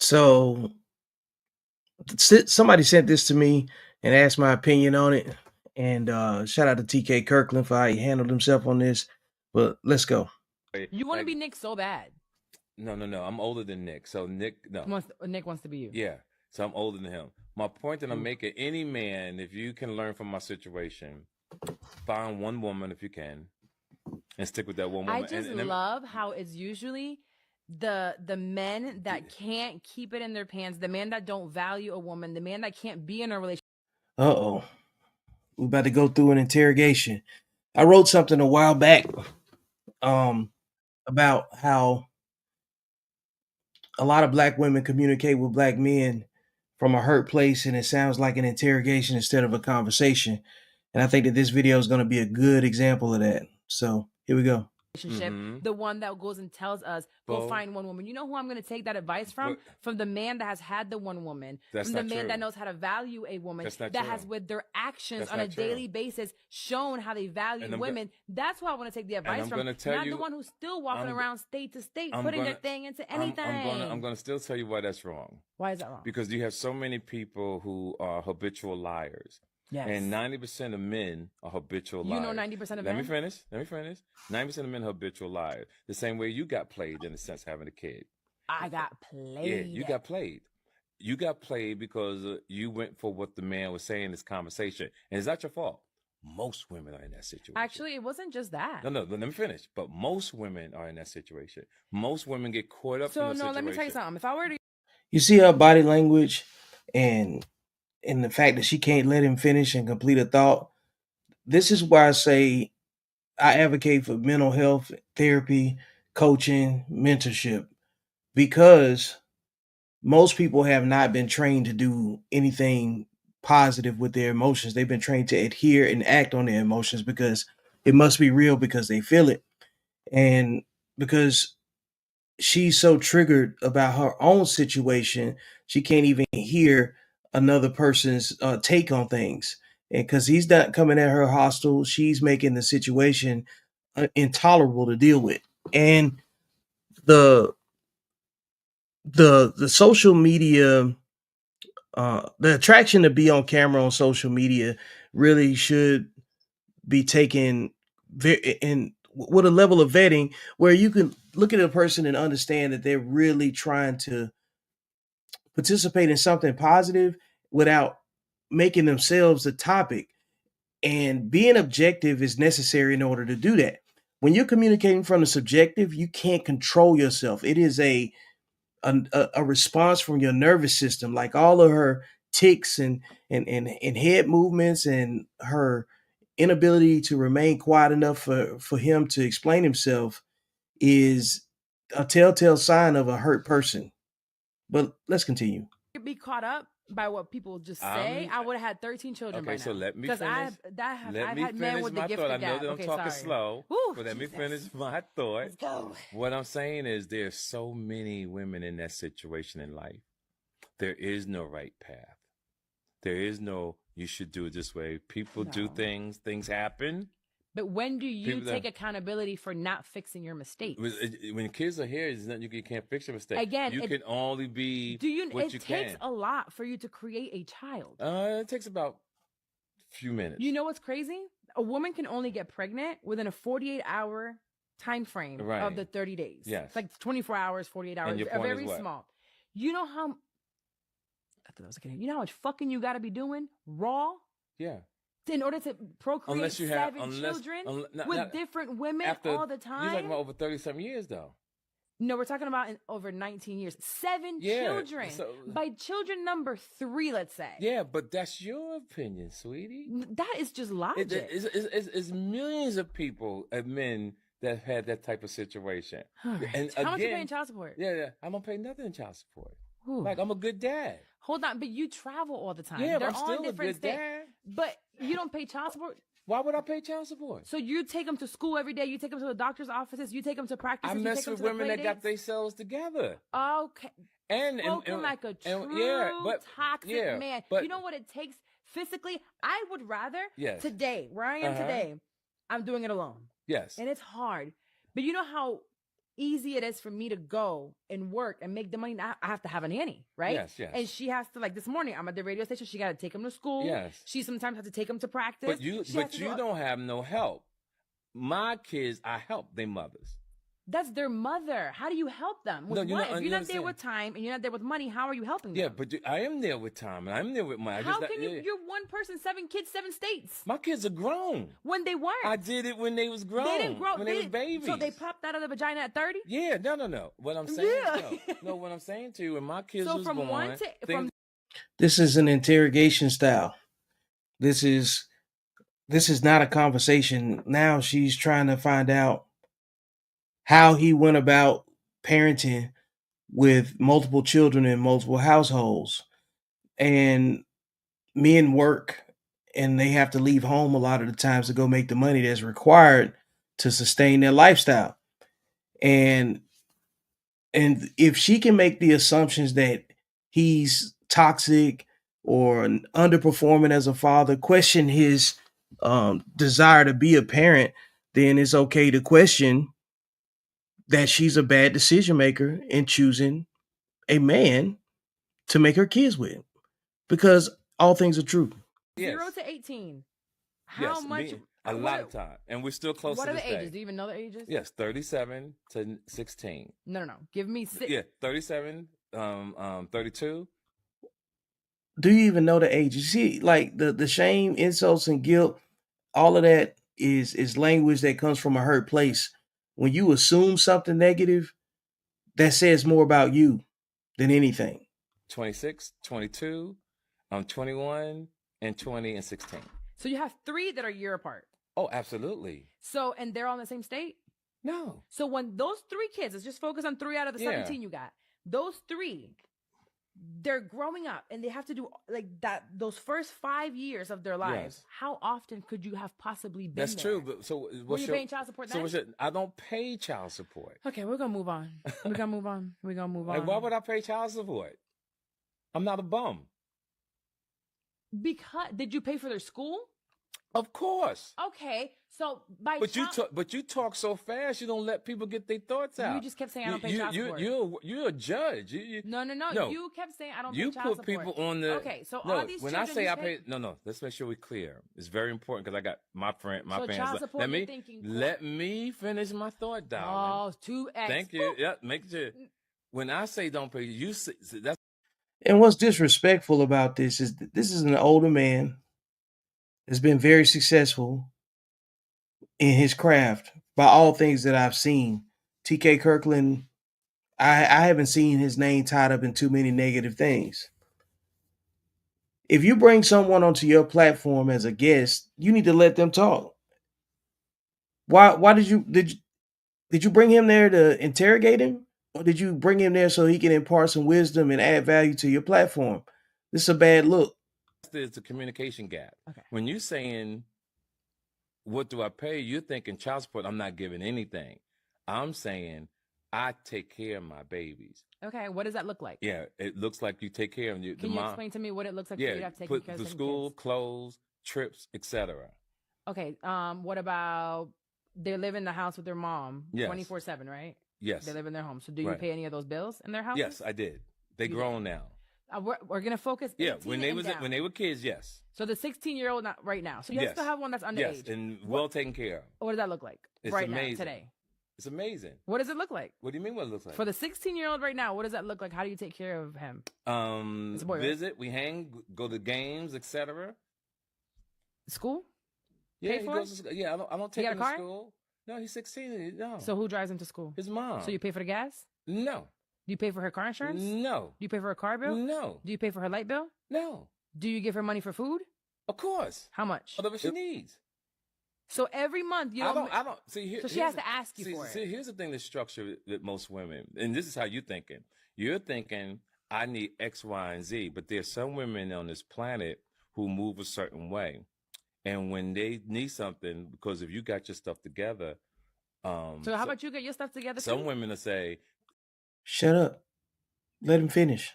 So somebody sent this to me and asked my opinion on it. And shout out to TK Kirkland for how he handled himself on this. But let's go. You want to be Nick so bad. No. I'm older than Nick. So Nick wants to be you. Yeah. So I'm older than him. My point that I'm making, any man, if you can learn from my situation, find one woman if you can, and stick with that one woman. I just love how it's usually the men that can't keep it in their pants, the men that don't value a woman, the man that can't be in a relationship. Uh-oh. We're about to go through an interrogation. I wrote something a while back about how a lot of black women communicate with black men from a hurt place, and it sounds like an interrogation instead of a conversation. And I think that this video is going to be a good example of that. So here we go. The one that goes and tells us, go find one woman. You know who I'm going to take that advice from? From the man that has had the one woman. From the man that knows how to value a woman. That has, with their actions on a daily basis, shown how they value women. That's who I want to take the advice from. Not the one who's still walking around state to state, putting their thing into anything. I'm going to still tell you why that's wrong. Why is that wrong? Because you have so many people who are habitual liars. Yes. And 90% of men are habitual liars. You know 90% of men? Let me finish. 90% of men are habitual liars. The same way you got played, in a sense, having a kid. I got played. Yeah, you got played. You got played because you went for what the man was saying in this conversation. And it's not your fault. Most women are in that situation. Actually, it wasn't just that. No, let me finish. But most women are in that situation. Most women get caught up in the situation. So, no, let me tell you something. If I were to... You see her body language and the fact that she can't let him finish and complete a thought. This is why I say I advocate for mental health therapy, coaching, mentorship, because most people have not been trained to do anything positive with their emotions. They've been trained to adhere and act on their emotions because it must be real because they feel it. And because she's so triggered about her own situation, she can't even hear another person's take on things. And because he's not coming at her hostile, she's making the situation intolerable to deal with. And the social media, the attraction to be on camera on social media really should be taken in with a level of vetting where you can look at a person and understand that they're really trying to participate in something positive without making themselves the topic. And being objective is necessary in order to do that. When you're communicating from the subjective, you can't control yourself. It is a response from your nervous system, like all of her tics and head movements and her inability to remain quiet enough for him to explain himself is a telltale sign of a hurt person. But let's continue. Be caught up by what people just say, I would have had 13 children by now. Okay, so let me finish. I've had men with the gift of gab. I know that I'm talking slow, but let me finish my thought. Let's go. What I'm saying is there's so many women in that situation in life. There is no right path. There is no, you should do it this way. People do things happen. But when do you take accountability for not fixing your mistakes? When kids are here, there's nothing you can't fix your mistake. Again, you can only be what you can. It takes a lot for you to create a child. It takes about a few minutes. You know what's crazy? A woman can only get pregnant within a 48-hour time frame of the 30 days. Yes. It's like 24 hours, 48 hours. And your point very is what? Small. You know how... I thought that was kidding. You know how much fucking you got to be doing raw? Yeah. In order to procreate 7 children with different women all the time? You're talking about over 30-something years, though. No, we're talking about in over 19 years. 7 children. By children number 3, let's say. Yeah, but that's your opinion, sweetie. That is just logic. It's millions of people, men, that have had that type of situation. Right. And how much are you paying child support? Yeah. I'm going to pay nothing in child support. Ooh. Like, I'm a good dad. Hold on, but you travel all the time. Yeah, They're but I'm still a good states. dad. But you don't pay child support? Why would I pay child support? So you take them to school every day. You take them to the doctor's offices. You take them to practices. I mess with women that got themselves together. Okay. And like a true toxic man. But you know what it takes physically? I would rather today, where I am today, I'm doing it alone. Yes. And it's hard. But you know how easy it is for me to go and work and make the money. Now I have to have a nanny, right? Yes, yes. And she has to, like this morning, I'm at the radio station. She got to take him to school. Yes. She sometimes has to take him to practice. But you don't have no help. My kids, I help their mothers. That's their mother. How do you help them? With what? If you're not there with time and you're not there with money, how are you helping them? Yeah, but I am there with time and I'm there with money. How can you? You're one person, 7 kids, 7 states. My kids are grown. When they weren't. I did it when they was grown. They didn't grow. When they was babies. So they popped out of the vagina at 30? Yeah, no. What I'm saying, no, what I'm saying to you, when my kids was from born. one to from. This is an interrogation style. This is not a conversation. Now she's trying to find out how he went about parenting with multiple children in multiple households. And men work and they have to leave home a lot of the times to go make the money that's required to sustain their lifestyle. And if she can make the assumptions that he's toxic or underperforming as a father, question his desire to be a parent, then it's okay to question that she's a bad decision maker in choosing a man to make her kids with, because all things are true. Yes. 0 to 18. How much? A lot of time, and we're still close. What to are the this ages? day. Do you even know the ages? Yes, 37 to 16. No. Give me 6. Yeah, 37, 32. Do you even know the age? You see, like the shame, insults, and guilt, all of that is language that comes from a hurt place. When you assume something negative, that says more about you than anything. 26, 22, 21, and 20 and 16. So you have 3 that are a year apart. Oh, absolutely. So, and they're all in the same state? No. So when those 3 kids, let's just focus on 3 out of the 17 you got. Those 3, they're growing up and they have to do like that, those first 5 years of their lives. Yes. How often could you have possibly been That's there? true. But so were you paying child support then? So I don't pay child support. Okay, we're gonna move on. We're gonna move on. Like, why would I pay child support? I'm not a bum. Because did you pay for their school? Of course. Okay, so but you talk so fast, you don't let people get their thoughts out. You just kept saying I don't pay child support. You're a judge. No. You kept saying I don't pay child support. You put people on the. Okay, so all these when I say I pay, no. Let's make sure we're clear. It's very important because I got my fans. Child support, Let me finish my thought, darling. Oh, 2x. Thank you. Yeah, make sure. When I say don't pay, you say that's. And what's disrespectful about this is an older man that's been very successful in his craft by all things that I've seen. TK Kirkland, I haven't seen his name tied up in too many negative things. If you bring someone onto your platform as a guest, you need to let them talk. Why did you bring him there to interrogate him? Or did you bring him there so he can impart some wisdom and add value to your platform? This is a bad look. There's a communication gap. Okay. When you're saying, what do I pay? You're thinking child support, I'm not giving anything. I'm saying, I take care of my babies. Okay, what does that look like? Yeah, it looks like you take care of them. Can you explain to me what it looks like for you to have taken care of the school, kids? clothes, trips, etc. Okay, what about they live in the house with their mom 24/7, right? Yes. They live in their home. So do you pay any of those bills in their house? Yes, I did. They grown now. We're going to focus. When they were kids, yes. So the 16-year-old not right now. So you still have one that's underage. Yes, and well taken care of. What does that look like now, today? It's amazing. What does it look like? What do you mean what it looks like? For the 16-year-old right now, what does that look like? How do you take care of him? Visit, right? We hang, go to games, etc. School? Yeah, he goes to school. Yeah, I don't take him to school. No, he's 16. No. So who drives him to school? His mom. So you pay for the gas? No. Do you pay for her car insurance? No. Do you pay for her car bill? No. Do you pay for her light bill? No. Do you give her money for food? Of course. How much? Whatever she needs. So every month you don't. I don't see. So she has to ask you for it. See, here's the thing that's structured with most women, and this is how you're thinking. You're thinking I need X, Y, and Z, but there's some women on this planet who move a certain way, and when they need something, because if you got your stuff together. So how about you get your stuff together? Some women will say, "Shut up, let him finish."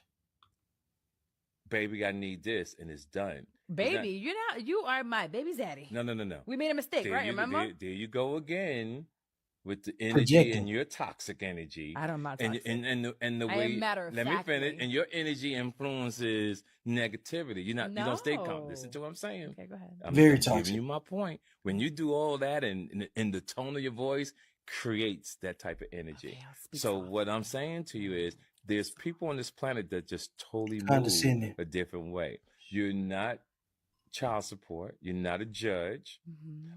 Baby, I need this, and it's done. Baby, you are my baby's daddy. No. We made a mistake, right? Remember? There you go again. with the energy Projecting. and your toxic energy. I'm not toxic. And the I way, am matter of let me finish. factly. And your energy influences negativity. You don't stay calm. Listen to what I'm saying. Okay, go ahead. I'm Very giving toxic. you my point. When you do all that and the tone of your voice creates that type of energy. Okay, so soft. what I'm saying to you is there's people on this planet that just totally move Condescending. a different way. You're not child support. You're not a judge.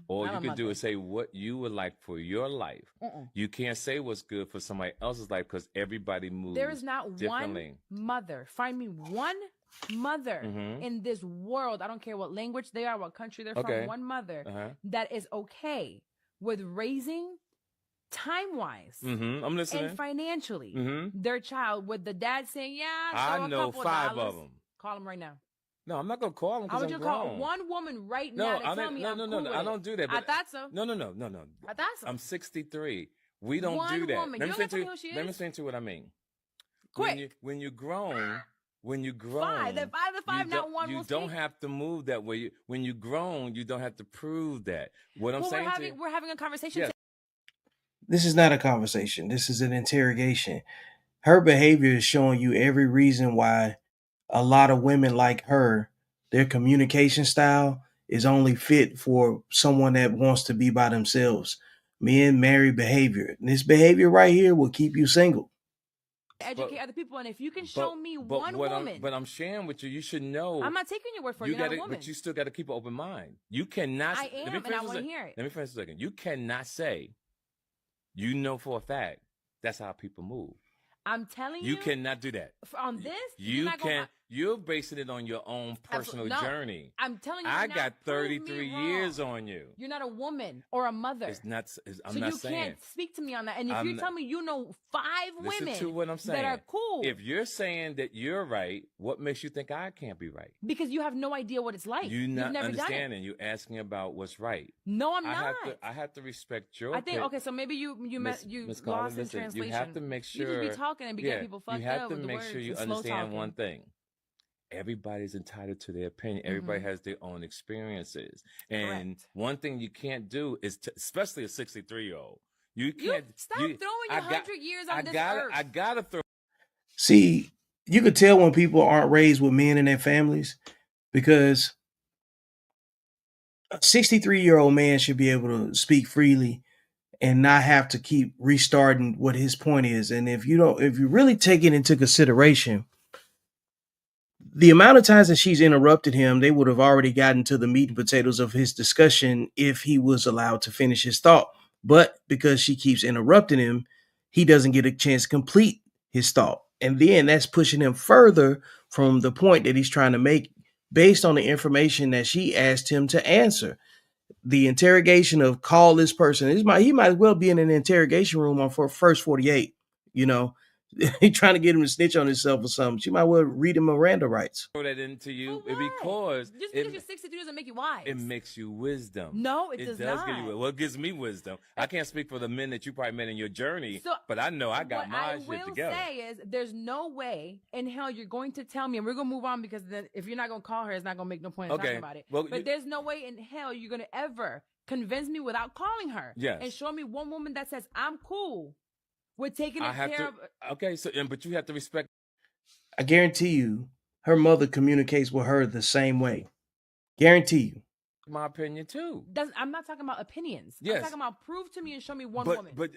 All you can do is say what you would like for your life. You can't say what's good for somebody else's life because everybody moves. There is not one mother. Find me one mother in this world. I don't care what language they are, what country they're from. One mother that is okay with raising time-wise I'm listening. and financially their child with the dad saying, I know 5 of them. Call them right now. No, I'm not gonna call them. I want you to call one woman right now to tell me I'm cool with I don't do that. I thought so. No. I thought so. I'm 63. We don't do that. Woman. Let me explain to you what I mean. Quick. When you grown, five, not one. You don't have to move that way. When you grown, you don't have to prove that. What I'm saying to you, we're having a conversation. Yes. This is not a conversation. This is an interrogation. Her behavior is showing you every reason why a lot of women like her, their communication style is only fit for someone that wants to be by themselves. Men marry behavior. And this behavior right here will keep you single. Educate other people, and if you can show me one woman, but I'm sharing with you, you should know. I'm not taking your word for it. You're not a woman. But you still got to keep an open mind. You cannot. I am, and I want to hear it. Let me finish a second. You cannot say, you know for a fact, that's how people move. I'm telling you. You cannot do that. On this, you can't. You're basing it on your own personal journey. I'm telling you. I got 33 years on you. You're not a woman or a mother. I'm not saying. So you can't speak to me on that. And if you tell me you know 5 women to what I'm saying. that are cool. If you're saying that you're right, what makes you think I can't be right? Because you have no idea what it's like. You're not understanding. You're asking about what's right. No, I'm not. I have to respect your. I think okay. So maybe you lost in translation. You have to make sure. You just be talking and getting people fucked up. You have to make sure you understand one thing. Everybody's entitled to their opinion. Everybody has their own experiences. And one thing you can't do is, especially a 63-year-old, you can't. Stop throwing your 100 years on this earth. I gotta throw. See, you could tell when people aren't raised with men in their families because a 63-year-old man should be able to speak freely and not have to keep restarting what his point is. And if you really take it into consideration, the amount of times that she's interrupted him, they would have already gotten to the meat and potatoes of his discussion if he was allowed to finish his thought. But because she keeps interrupting him, he doesn't get a chance to complete his thought. And then that's pushing him further from the point that he's trying to make based on the information that she asked him to answer. The interrogation of call this person, he might as well be in an interrogation room on first 48, He trying to get him to snitch on himself or something. She might well read him Miranda rights. Throw that into you because just because you're 63 doesn't make you wise. It makes you wisdom. No, it does not. Give you, well, it gives me wisdom. I can't speak for the men that you probably met in your journey, but I know I got my shit together. What I will say is there's no way in hell you're going to tell me, and we're going to move on because then if you're not going to call her, it's not going to make no point in talking about it. Well, but there's no way in hell you're going to ever convince me without calling her and show me one woman that says, I'm cool. We're taking care of. Okay, but you have to respect. I guarantee you, her mother communicates with her the same way. Guarantee you. My opinion too. I'm not talking about opinions. Yes. I'm talking about prove to me and show me one woman. But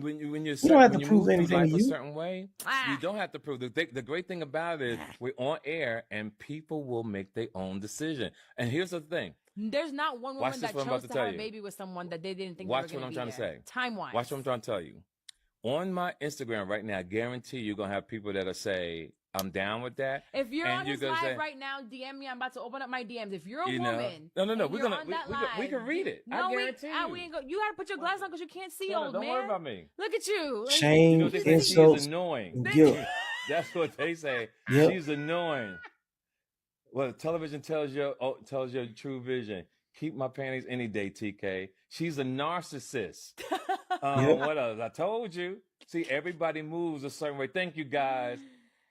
when you don't have to prove anything to you. A certain way, you don't have to prove. The great thing about it is we're on air and people will make their own decision. And here's the thing. There's not one woman that chose to have a baby with someone that they didn't think they were going to be. Watch what I'm trying to say. Time-wise. Watch what I'm trying to tell you. On my Instagram right now, I guarantee you're going to have people that'll say, I'm down with that. If you're on this live right now, DM me. I'm about to open up my DMs. If you're a woman. No. We can read it. No, I guarantee you. You got to put your glasses on because you can't see, old man. Don't worry about me. Look at you. Shame, insults, she's annoying. Guilt. That's what they say. Yep. She's annoying. Well, television tells your true vision. Keep my panties any day, TK. She's a narcissist. What else? I told you. See, everybody moves a certain way. Thank you, guys.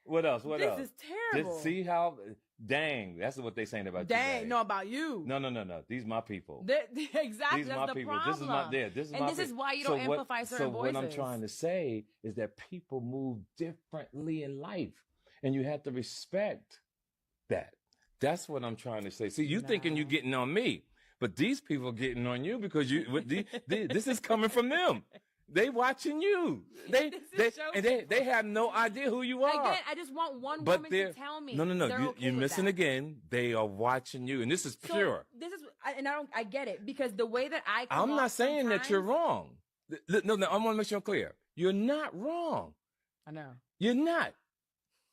What else? This is terrible. Just see how, dang, that's what they saying about you. Dang, no, about you. No. These my people. Exactly, that's the people. problem. This is why you don't amplify certain voices. What I'm trying to say is that people move differently in life, and you have to respect that. That's what I'm trying to say. See, you thinking you getting on me, but these people are getting on you because this is coming from them. They watching you. They have no idea who you are. Again, I just want one woman to tell me. No. You're missing again. They are watching you, and this is pure. I get it, because the way that I'm not saying that you're wrong. No, I want to make sure I'm clear. You're not wrong. I know. You're not.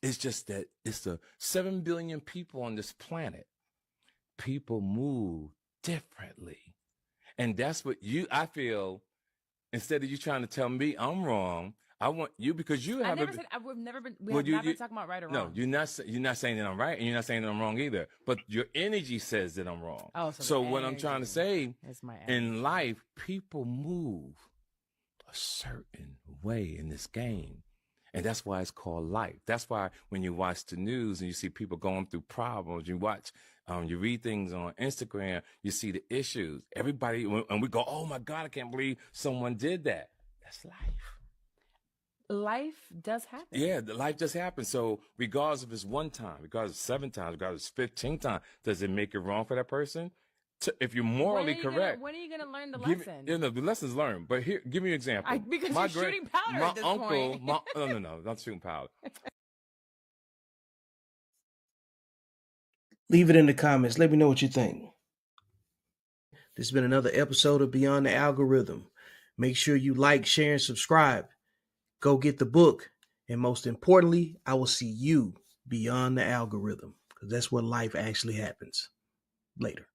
It's just that it's the 7 billion people on this planet. People move differently. And that's what I feel, instead of you trying to tell me I'm wrong, I want you, because you have we've never been talking about right or wrong. No, you're not saying that I'm right, and you're not saying that I'm wrong either. But your energy says that I'm wrong. Oh, so what I'm trying to say, in life, people move a certain way in this game. And that's why it's called life. That's why when you watch the news and you see people going through problems, you read things on Instagram, you see the issues. Everybody, and we go, oh my God, I can't believe someone did that. That's life. Life does happen. Yeah, life just happens. So regardless if it's 1 time, regardless of 7 times, regardless of 15 times, does it make it wrong for that person? If you're morally correct, when are you going to learn the lesson? The lesson's learned. But here, give me an example. Because you're shooting powder at this point. No, not shooting powder. Leave it in the comments. Let me know what you think. This has been another episode of Beyond the Algorithm. Make sure you like, share, and subscribe. Go get the book. And most importantly, I will see you beyond the algorithm, because that's where life actually happens. Later.